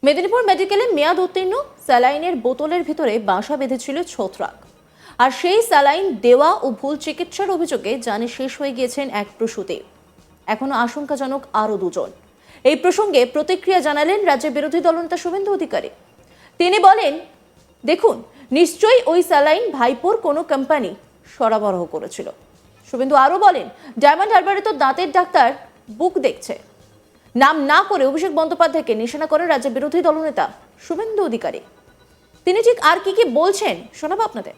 মেদিনীপুর মেডিকেলে মেয়াদ উত্তীর্ণ স্যালাইনের বোতলের ভিতরে বাসা বেঁধেছিল ছত্রাক। আর সেই স্যালাইন দেওয়া ও ভুল চিকিৎসার অভিযোগে জানে শেষ হয়ে গিয়েছেন এক প্রসূতি। এখনো আশঙ্কাজনক আরও দুজন। এই প্রসঙ্গে প্রতিক্রিয়া জানালেন রাজ্যের বিরোধী দলনেতা শুভেন্দু অধিকারী। তিনি বলেন, দেখুন, নিশ্চয়ই ওই স্যালাইন ভাইপোর কোনো কোম্পানি সরবরাহ করেছিল। শুভেন্দু আরও বলেন, ডায়মন্ড হারবারে তো দাঁতের ডাক্তার বুক দেখছে। নাম না করে অভিষেক বন্দ্যোপাধ্যায়কে নিশানা করেন রাজ্যের বিরোধী দলনেতা শুভেন্দু অধিকারী। তিনি ঠিক আর কি কি বলছেন শোনাবো আপনাদের।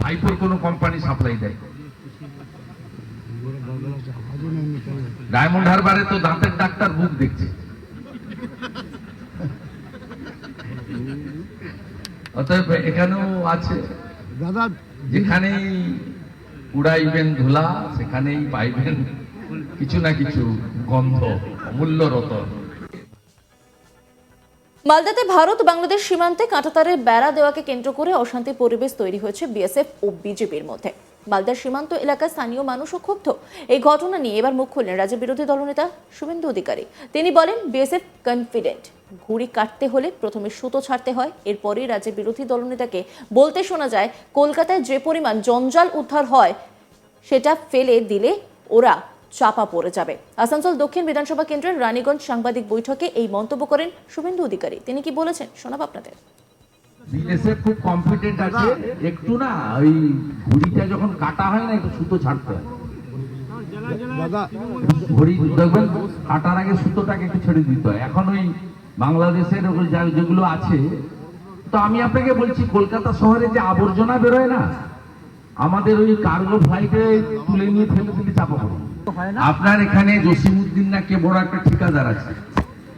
ভাইপোর কোনো কোম্পানি সাপ্লাই দেয়, ডায়মন্ড হারবারে তো দাঁতের ডাক্তার বুক দেখছে। অতএব এখানেও আছে, যেখানেই উড়াইবেন ধুলা সেখানেই পাইবেন কিছু না কিছু গন্ধ, অমূল্য রতন। মালদাতে ভারত বাংলাদেশ সীমান্তে কাঁটাতারের বেড়া দেওয়াকে কেন্দ্র করে অশান্তি পরিবেশ তৈরি হয়েছে বিএসএফ ও বিজেপির মধ্যে। মালদার সীমান্ত এলাকার স্থানীয় মানুষও ক্ষুব্ধ। এই ঘটনা নিয়ে এবার মুখ খুললেন রাজ্যের বিরোধী দলনেতা শুভেন্দু অধিকারী। তিনি বলেন, বিএসএফ কনফিডেন্ট, ঘুড়ি কাটতে হলে প্রথমে সুতো ছাড়তে হয়। এরপরই রাজ্যের বিরোধী দলনেতাকে বলতে শোনা যায়, কলকাতায় যে পরিমাণ জঞ্জাল উদ্ধার হয় সেটা ফেলে দিলে ওরা চাপা পড়ে যাবে। আসানসোল দক্ষিণ বিধানসভা কেন্দ্রের রানীগঞ্জ সাংবাদিক বৈঠকে এই মন্তব্য করেন শুভেন্দু অধিকারী। তিনি কি বলেছেন শোনাব আপনাদের। বিএসএফ খুব কনফিডেন্ট আছে, একটু না ওই ঘুড়িটা যখন কাটা হয় না একটু সুতো ছাড়তে হয়। ঘুড়ি দেখবেন কাটার আগে সুতোটাকে একটু ছেড়ে দিতে হয়। এখন ওই বাংলাদেশের যেগুলো আছে, তো আমি আপনাকে বলছি, কলকাতা শহরে যে আবর্জনা বেরোয় না, আমাদের ওই কার্গো ফ্লাইটে তুলে নিয়ে ফেলে দিলে চাপা পড়ে। আপনার এখানে জসিমউদ্দিন না কে বড় একটা ঠিকাদার আছে,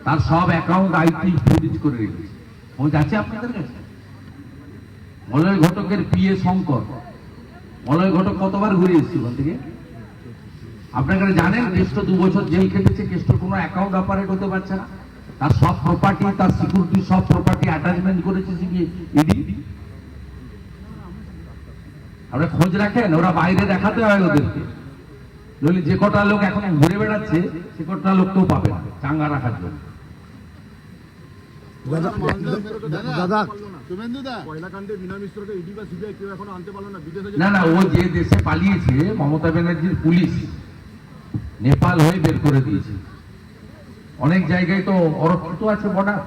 তার সব অ্যাকাউন্ট আইটি ফ্রিজ করে রেখেছে। ও যাচ্ছে আপনাদের কাছে। মলয় ঘটকের পিএ শঙ্কর, মলয় ঘটক কতবার ঘুরে এসেছে ওখান থেকে। আপনারা জানেন, কেষ্ট 2 বছর জেল খেটেছে, কেষ্ট কোনো অ্যাকাউন্ট অপারেট হতে পারছে না। তার সব প্রপার্টি, তার সিকিউরিটি সব প্রপার্টি অ্যাটাচমেন্ট করেছে ইডি। আমরা খোঁজ রাখেন, ওরা বাইরে দেখাতে হয় ওদেরকে। নইলে যে কটা লোক এখন ঘুরে বেড়াচ্ছে সে কটা লোককেও পাবে না চাঙ্গা রাখার জন্য। না না, ও যে দেশে পালিয়েছে, মমতা ব্যানার্জির পুলিশ নেপাল হয়ে বের করে দিয়েছে। অনেক জায়গায় তো অরক্ষিত আছে বর্ডার।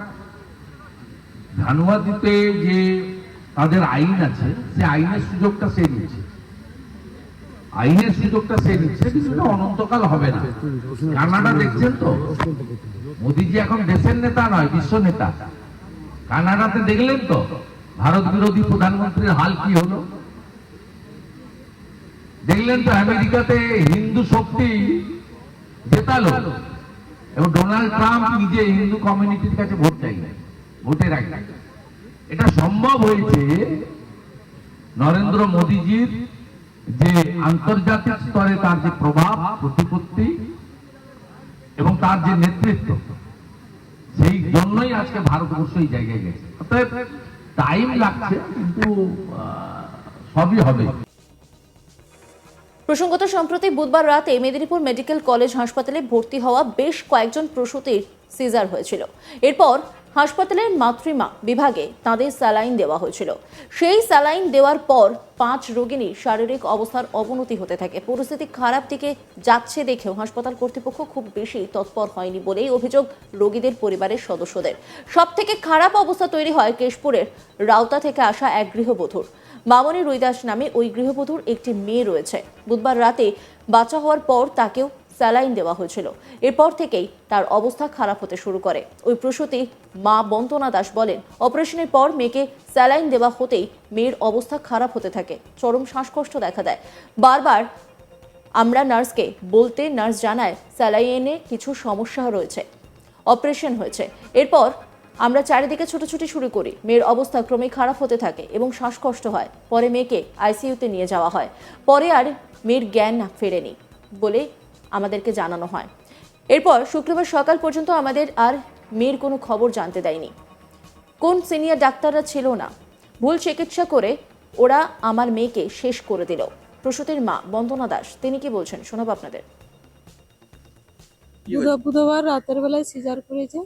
ধানুয়াদিতে যে তাদের আইন আছে, সে আইনের সুযোগটা সে নিচ্ছে, আইনের সুযোগটা সে নিচ্ছে, কিন্তু অনন্তকাল হবে না। কানাডা দেখছেন তো, মোদীজি এখন দেশের নেতা নয়, বিশ্ব নেতা। কানাডাতে দেখলেন তো ভারত বিরোধী প্রধানমন্ত্রীর হাল কি হলো। দেখলেন তো আমেরিকাতে হিন্দু শক্তি জেতালো, এবং ডোনাল্ড ট্রাম্প নিজে হিন্দু কমিউনিটির কাছে ভোট চাইলেন, ভোটের আগে। এটা সম্ভব হয়েছে নরেন্দ্র মোদীজির যে আন্তর্জাতিক স্তরে তার যে প্রভাব, প্রতিপত্তি এবং তার যে নেতৃত্ব, সেই জন্যই আজকে ভারতবর্ষ এই জায়গায় গেছে। অতএব টাইম লাগছে, কিন্তু সবই হবে। প্রসঙ্গত, সম্প্রতি বুধবার রাতে মেদিনীপুর মেডিকেল কলেজ হাসপাতালে ভর্তি হওয়া বেশ কয়েকজন প্রসূতির সিজার হয়েছিল। এরপর হাসপাতালের মাতৃমা বিভাগে তাদের স্যালাইন দেওয়া হয়েছিল। সেই স্যালাইন দেওয়ার পর 5 রোগিনীর শারীরিক অবস্থার অবনতি হতে থাকে। পরিস্থিতি খারাপ দিকে যাচ্ছে দেখেও হাসপাতাল কর্তৃপক্ষ খুব বেশি তৎপর হয়নি বলেই অভিযোগ রোগীদের পরিবারের সদস্যদের। সব থেকে খারাপ অবস্থা তৈরি হয় কেশপুরের রাউতা থেকে আসা এক গৃহবধূর। মামনি রুইদাস নামে ওই গৃহবধূর একটি মেয়ে রয়েছে। বুধবার রাতে বাচ্চা হওয়ার পর তাকেও স্যালাইন দেওয়া হয়েছিল। এরপর থেকেই তার অবস্থা খারাপ হতে শুরু করে। ওই প্রসূতি মা বন্দনা দাস বলেন, অপারেশনের পর মেয়েকে স্যালাইন দেওয়া হতেই মেয়ের অবস্থা খারাপ হতে থাকে, চরম শ্বাসকষ্ট দেখা দেয়। বারবার আমরা নার্সকে বলতে নার্স জানায় স্যালাইনে কিছু সমস্যা রয়েছে, অপারেশন হয়েছে। এরপর আমরা চারিদিকে ছোটাছুটি শুরু করি। মেয়ের অবস্থা ক্রমেই খারাপ হতে থাকে এবং শ্বাসকষ্ট হয়। পরে মেয়েকে আইসিইউতে নিয়ে যাওয়া হয়। পরে আর মেয়ের জ্ঞান ফেরেনি বলে আমাদেরকে জানানো হয়। এরপর শুক্রবার সকাল পর্যন্ত আমাদের আর মেয়ের কোনো খবর জানতে দেয়নি। কোন সিনিয়র ডাক্তাররা ছিল না, ভুল চিকিৎসা করে ওরা আমার মেয়েকে শেষ করে দিল। প্রসূতির মা বন্দনা দাস, তিনি কি বলছেন শোনাবো আপনাদের। বুধবার রাতের বেলায় সিজার করেছে।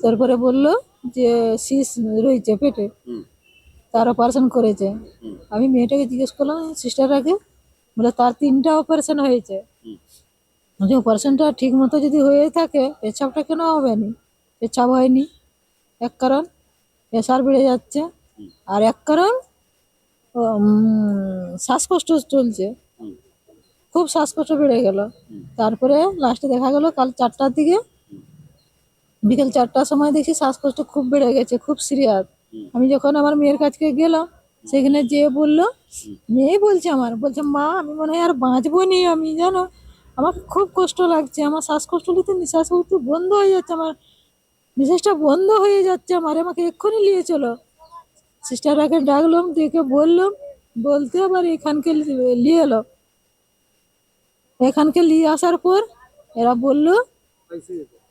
তারপরে বললো যে সিস রয়েছে পেটে, তার অপারেশন করেছে। আমি মেয়েটাকে জিজ্ঞেস করলাম সিস্টারটাকে, বলে তার 3টা অপারেশন হয়েছে। যে অপারেশনটা ঠিক মতো যদি হয়ে থাকে পেচ্ছাপটা কেন হবে না? পেচ্ছাপ হয়নি এক কারণ প্রেশার বেড়ে যাচ্ছে, আর এক কারণ শ্বাসকষ্ট চলছে, খুব শ্বাসকষ্ট বেড়ে গেল। তারপরে লাস্টে দেখা গেল কাল 4টার দিকে, বিকেল 4টার সময় দেখি শ্বাসকষ্ট খুব বেড়ে গেছে, খুব সিরিয়াস। আমি যখন আমার মেয়ের কাছে গেলাম, সেখানে যেয়ে বললো, মেয়ে বলছে বলছে মা আমি মনে হয় আর বাঁচবো নি, আমি জানো আমার খুব কষ্ট লাগছে, আমার শ্বাসকষ্ট নিতে নিঃশ্বাস নিতে বন্ধ হয়ে যাচ্ছে, আমার নিঃশ্বাসটা বন্ধ হয়ে যাচ্ছে আমার, আমাকে এক্ষুনি নিয়ে চলো। সিস্টারটাকে ডাকলাম, দেখে বললাম, বলতে আবার এখানকে নিয়ে এলো। এখানকে নিয়ে আসার পর এরা বললো,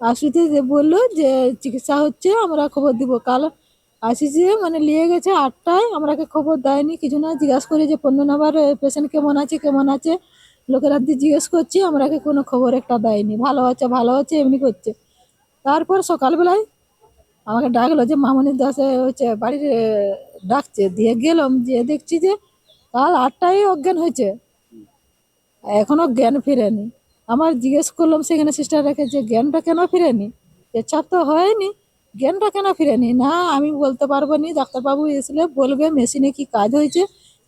আইসিইউতে যে বললো যে চিকিৎসা হচ্ছে, আমরা খবর দিব কাল। আইসিইউতে মানে নিয়ে গেছে 8টায়, আমরাকে খবর দেয়নি কিছু না। জিজ্ঞাসা করি যে 15 নম্বর পেশেন্ট কেমন আছে, লোকেরা জিজ্ঞেস করছি, আমরাকে কোনো খবর একটা দেয়নি, ভালো আছে এমনি করছে। তারপর সকালবেলায় আমাকে ডাকলো যে মামনি দাসে হচ্ছে বাড়ির ডাকছে, দিয়ে গেলাম, যে দেখছি যে কাল 8টায় অজ্ঞান হয়েছে, এখনো জ্ঞান ফিরেনি। আমার জিজ্ঞেস করলাম সেখানে সিস্টারটাকে যে জ্ঞানটা কেন ফিরেনি, পেচ্ছাপ তো হয়নি, জ্ঞানটা কেন ফিরেনি? না আমি বলতে পারবো নি, ডাক্তারবাবু এসলে বলবে মেশিনে কি কাজ হয়েছে,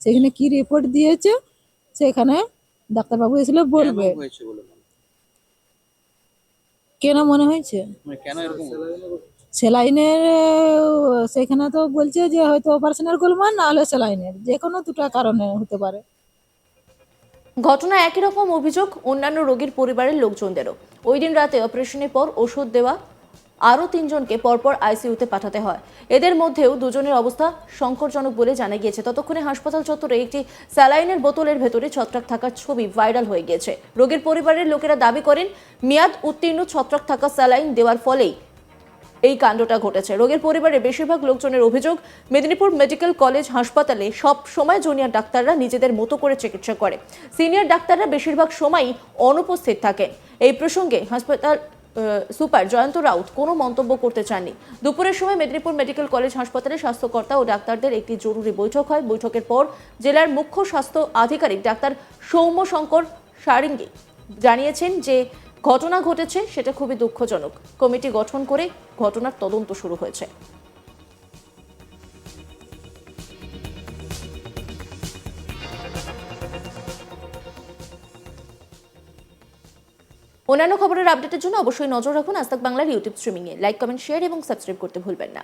সেখানে কি রিপোর্ট দিয়েছে, সেখানে ডাক্তারবাবু এসলে বলবে। কেন মনে হয়েছে সেলাইনের, সেখানে তো বলছে যে হয়তো অপারেশনের গোলমাল, না হলে সেলাইনের, যে কোনো 2টা কারণে হতে পারে। ঘটনা একই রকম অভিযোগ অন্যান্য রোগীর পরিবারের লোকজনদেরও। ওই দিন রাতে অপারেশনের পর ওষুধ দেওয়া আরও 3জনকে পরপর আইসিইউতে পাঠাতে হয়। এদের মধ্যেও 2জনের অবস্থা সংকটজনক বলে জানা গিয়েছে। ততক্ষণে হাসপাতাল চত্বরে একটি স্যালাইনের বোতলের ভেতরে ছত্রাক থাকার ছবি ভাইরাল হয়ে গিয়েছে। রোগীর পরিবারের লোকেরা দাবি করেন মেয়াদ উত্তীর্ণ ছত্রাক থাকা স্যালাইন দেওয়ার ফলেই এই কাণ্ডটা ঘটেছে। রোগীর পরিবারের বেশিরভাগ লোকজনের অভিযোগ, মেদিনীপুর মেডিকেল কলেজ হাসপাতালে সব সময় জুনিয়র ডাক্তাররা নিজেদের মতো করে চিকিৎসা করে, সিনিয়র ডাক্তাররা বেশিরভাগ সময়ই অনুপস্থিত থাকেন। এই প্রসঙ্গে হাসপাতাল সুপার জয়ন্ত রাউত কোনো মন্তব্য করতে চাননি। দুপুরের সময় মেদিনীপুর মেডিকেল কলেজ হাসপাতালে স্বাস্থ্যকর্তা ও ডাক্তারদের একটি জরুরি বৈঠক হয়। বৈঠকের পর জেলার মুখ্য স্বাস্থ্য আধিকারিক ডাক্তার সৌম্য শঙ্কর সারিঙ্গি জানিয়েছেন যে ঘটনা ঘটেছে সেটা খুবই দুঃখজনক। কমিটি গঠন করে ঘটনার তদন্ত শুরু হয়েছে। অন্যান্য খবরের আপডেটের জন্য অবশ্যই নজর রাখুন আজ তাক বাংলার ইউটিউব স্ট্রিমিংয়ে। লাইক, কমেন্ট, শেয়ার এবং সাবস্ক্রাইব করতে ভুলবেন না।